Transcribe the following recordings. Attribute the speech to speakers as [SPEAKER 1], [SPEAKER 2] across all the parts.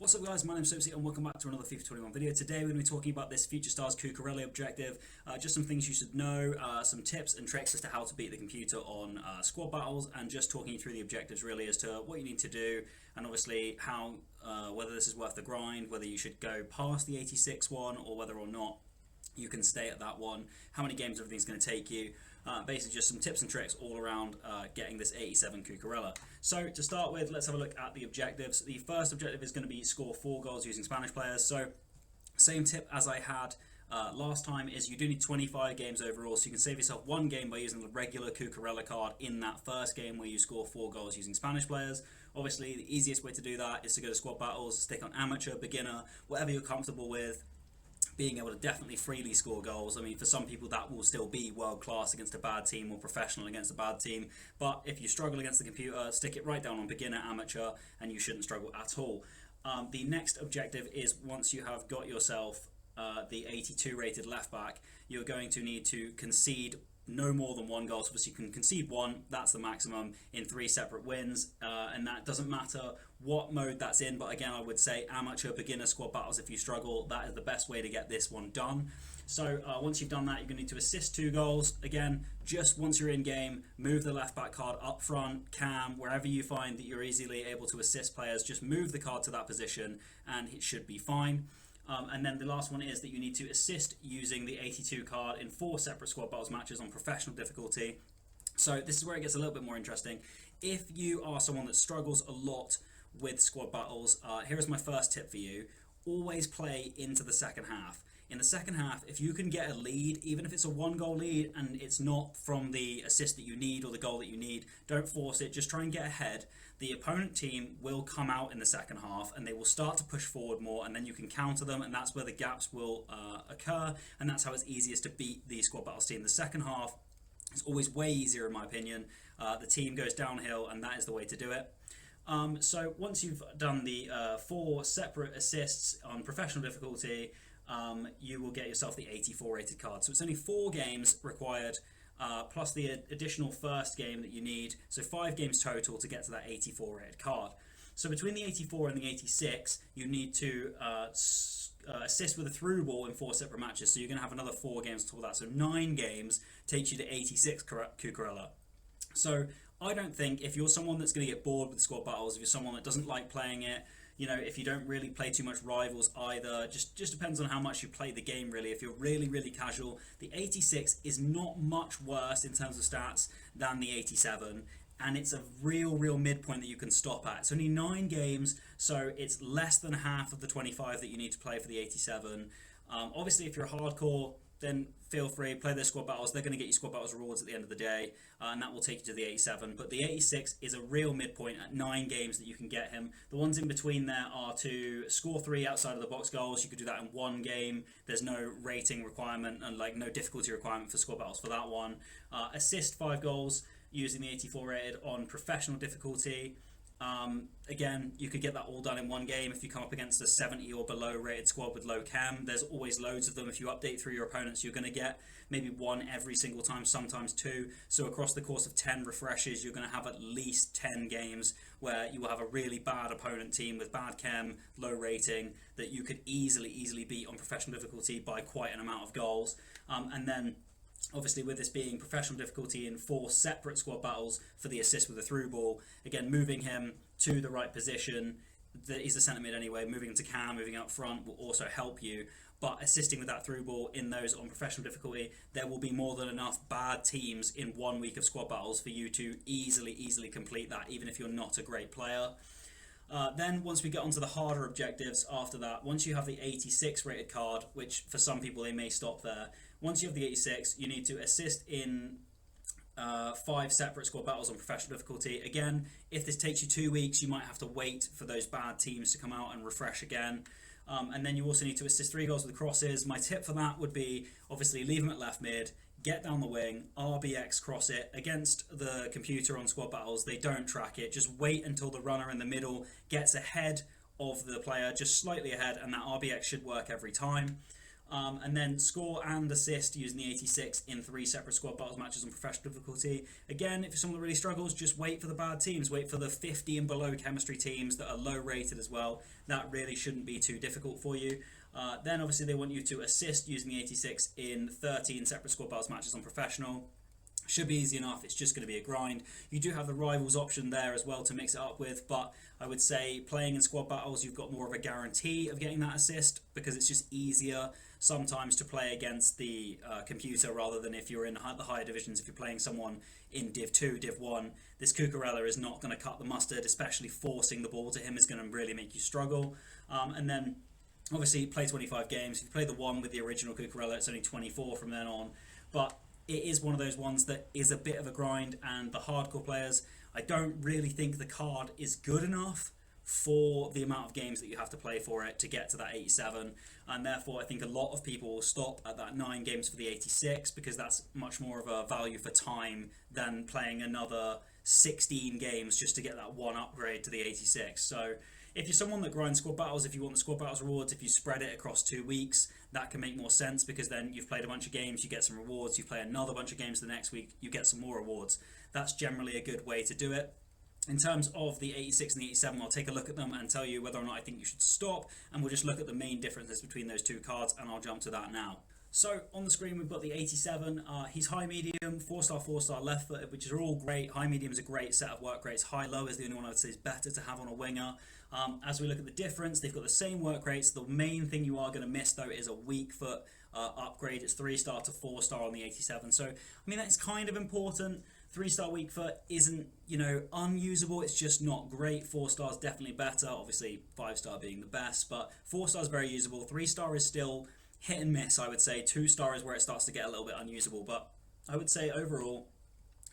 [SPEAKER 1] What's up guys, my name's Soapsy and welcome back to another FIFA 21 video. Today we're going to be talking about this Future Stars Cucurella objective, just some things you should know, some tips and tricks as to how to beat the computer on squad battles, and just talking you through the objectives really as to what you need to do, and obviously how, whether this is worth the grind, whether you should go past the 86 one or whether or not you can stay at that one, how many games everything's going to take you. Basically just some tips and tricks all around getting this 87 Cucurella. So to start with, let's have a look at the objectives. The first objective is going to be score 4 goals using Spanish players. So same tip as I had last time is you do need 25 games overall, so you can save yourself 1 game by using the regular Cucurella card in that first game where you score 4 goals using Spanish players. Obviously the easiest way to do that is to go to squad battles, stick on amateur, beginner, whatever you're comfortable with. Being able to definitely freely score goals. I mean, for some people that will still be world class against a bad team or professional against a bad team, but if you struggle against the computer, stick it right down on beginner, amateur, and you shouldn't struggle at all. The next objective is, once you have got yourself the 82 rated left back, you're going to need to concede no more than 1 goal. So obviously you can concede 1, that's the maximum, in 3 separate wins, and that doesn't matter what mode that's in, but again I would say amateur, beginner, squad battles, if you struggle, that is the best way to get this one done. So once you've done that, you're going to need to assist 2 goals. Again, just once you're in game, move the left back card up front, cam, wherever you find that you're easily able to assist players, just move the card to that position and it should be fine. And then the last one is that you need to assist using the 82 card in 4 separate squad battles matches on professional difficulty. So this is where it gets a little bit more interesting. If you are someone that struggles a lot with squad battles, here is my first tip for you. Always play into the second half. In the second half, if you can get a lead, even if it's a 1-goal lead and it's not from the assist that you need or the goal that you need, don't force it, just try and get ahead. The opponent team will come out in the second half and they will start to push forward more, and then you can counter them, and that's where the gaps will occur, and that's how it's easiest to beat the squad battles team. The second half is always way easier in my opinion. The team goes downhill and that is the way to do it. So once you've done the 4 separate assists on professional difficulty, you will get yourself the 84 rated card. So it's only 4 games required, plus the additional first game that you need. So 5 games total to get to that 84 rated card. So between the 84 and the 86, you need to assist with a through ball in 4 separate matches. So you're going to have another 4 games to that. So 9 games takes you to 86 Cucurella. So I don't think, if you're someone that's going to get bored with squad battles, if you're someone that doesn't like playing it, you know, if you don't really play too much rivals either, just depends on how much you play the game really. If you're really casual, the 86 is not much worse in terms of stats than the 87, and it's a real midpoint that you can stop at. It's only 9 games, so it's less than half of the 25 that you need to play for the 87. Obviously if you're hardcore, then feel free, play their squad battles. They're going to get you squad battles rewards at the end of the day, and that will take you to the 87. But the 86 is a real midpoint at 9 games that you can get him. The ones in between there are to score 3 outside of the box goals. You could do that in 1 game. There's no rating requirement and like no difficulty requirement for squad battles for that one. Assist 5 goals using the 84 rated on professional difficulty. Again, you could get that all done in 1 game if you come up against a 70 or below rated squad with low cam. There's always loads of them. If you update through your opponents, you're going to get maybe 1 every single time, sometimes 2. So across the course of 10 refreshes, you're going to have at least 10 games where you will have a really bad opponent team with bad chem, low rating, that you could easily beat on professional difficulty by quite an amount of goals. And then obviously with this being professional difficulty in 4 separate squad battles for the assist with a through ball, again moving him to the right position, he's the centre mid anyway, moving him to cam, moving up front will also help you, but assisting with that through ball in those on professional difficulty, there will be more than enough bad teams in 1 week of squad battles for you to easily complete that, even if you're not a great player. Then once we get onto the harder objectives after that, once you have the 86 rated card, which for some people they may stop there, once you have the 86, you need to assist in 5 separate squad battles on professional difficulty. Again, if this takes you 2 weeks, you might have to wait for those bad teams to come out and refresh again. And then you also need to assist 3 goals with crosses. My tip for that would be, obviously, leave them at left mid, get down the wing, RBX cross it. Against the computer on squad battles, they don't track it. Just wait until the runner in the middle gets ahead of the player, just slightly ahead, and that RBX should work every time. And then score and assist using the 86 in 3 separate squad battles matches on professional difficulty. Again, if you're someone that really struggles, just wait for the bad teams. Wait for the 50 and below chemistry teams that are low rated as well. That really shouldn't be too difficult for you. Then obviously they want you to assist using the 86 in 13 separate squad battles matches on professional. Should be easy enough, it's just going to be a grind. You do have the rivals option there as well to mix it up with, but I would say playing in squad battles, you've got more of a guarantee of getting that assist because it's just easier sometimes to play against the computer rather than if you're in the higher divisions. If you're playing someone in Div 2, Div 1, this Cucurella is not going to cut the mustard, especially forcing the ball to him is going to really make you struggle. And then obviously play 25 games. If you play the one with the original Cucurella, it's only 24 from then on, but it is one of those ones that is a bit of a grind, and the hardcore players, I don't really think the card is good enough for the amount of games that you have to play for it to get to that 87, and therefore I think a lot of people will stop at that 9 games for the 86 because that's much more of a value for time than playing another 16 games just to get that one upgrade to the 86. So if you're someone that grinds squad battles, if you want the squad battles rewards, if you spread it across 2 weeks, that can make more sense because then you've played a bunch of games, you get some rewards, you play another bunch of games the next week, you get some more rewards. That's generally a good way to do it. In terms of the 86 and the 87, I'll take a look at them and tell you whether or not I think you should stop, and we'll just look at the main differences between those two cards, and I'll jump to that now. So on the screen we've got the 87, he's high medium, 4-star, 4-star, left footed, which are all great. High medium is a great set of work rates, high low is the only one I would say is better to have on a winger. As we look at the difference, they've got the same work rates. The main thing you are going to miss though is a weak foot upgrade. It's 3-star to 4-star on the 87, so I mean that's kind of important. 3-star weak foot isn't, unusable, it's just not great. 4-star is definitely better, obviously 5-star being the best, but 4-star is very usable. 3-star is still hit and miss, I would say. 2-star is where it starts to get a little bit unusable, but I would say overall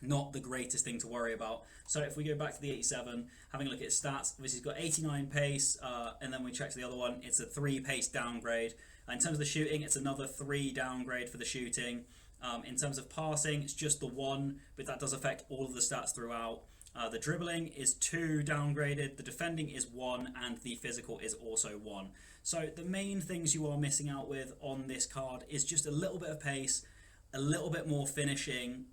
[SPEAKER 1] not the greatest thing to worry about. So if we go back to the 87, having a look at his stats, obviously he's got 89 pace, and then we check to the other one, it's a 3 pace downgrade. In terms of the shooting, it's another 3 downgrade for the shooting. In terms of passing, it's just the 1, but that does affect all of the stats throughout. The dribbling is 2 downgraded, the defending is 1, and the physical is also 1. So the main things you are missing out with on this card is just a little bit of pace, a little bit more finishing,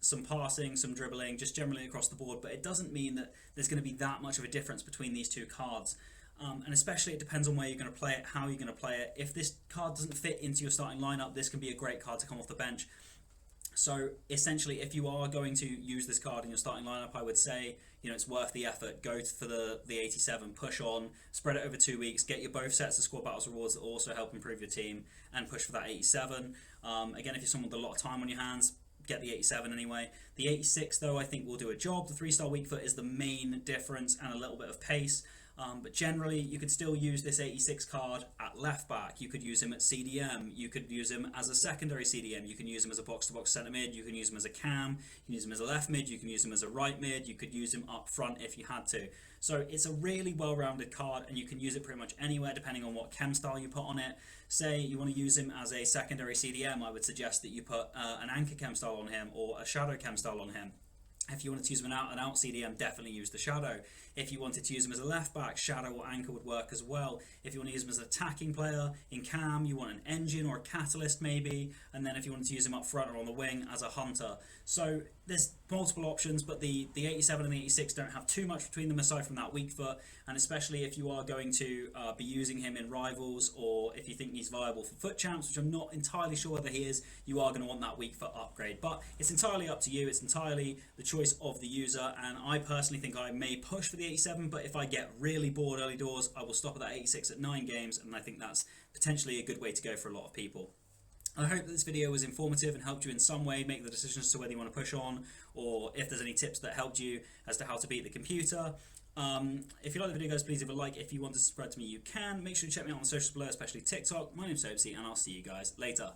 [SPEAKER 1] some passing, some dribbling, just generally across the board, but it doesn't mean that there's going to be that much of a difference between these two cards. And especially it depends on where you're going to play it, how you're going to play it. If this card doesn't fit into your starting lineup, this can be a great card to come off the bench. So essentially, if you are going to use this card in your starting lineup, I would say, it's worth the effort. Go for the 87, push on, spread it over 2 weeks, get your both sets of squad battles rewards that also help improve your team, and push for that 87. Again, if you're someone with a lot of time on your hands, get the 87 anyway. The 86, though, I think will do a job. The 3-star weak foot is the main difference and a little bit of pace. But generally, you could still use this 86 card at left back. You could use him at CDM. You could use him as a secondary CDM. You can use him as a box-to-box centre mid. You can use him as a cam. You can use him as a left mid. You can use him as a right mid. You could use him up front if you had to. So it's a really well-rounded card, and you can use it pretty much anywhere depending on what chem style you put on it. Say you want to use him as a secondary CDM, I would suggest that you put an anchor chem style on him or a shadow chem style on him. If you wanted to use him an out-and-out CDM, definitely use the shadow. If you wanted to use him as a left-back, shadow or anchor would work as well. If you want to use him as an attacking player, in cam, you want an engine or a catalyst maybe. And then if you wanted to use him up front or on the wing as a hunter. So there's multiple options, but the 87 and the 86 don't have too much between them aside from that weak foot. And especially if you are going to be using him in rivals, or if you think he's viable for foot champs, which I'm not entirely sure whether he is, you are going to want that weak foot upgrade. But it's entirely up to you. It's entirely the choice of the user. And I personally think I may push for the 87, but if I get really bored early doors, I will stop at that 86 at 9 games. And I think that's potentially a good way to go for a lot of people. I hope that this video was informative and helped you in some way make the decision as to whether you want to push on, or if there's any tips that helped you as to how to beat the computer. If you like the video, guys, please leave a like. If you want to subscribe to me, you can. Make sure to check me out on the socials below, especially TikTok. My name's Soapsy, and I'll see you guys later.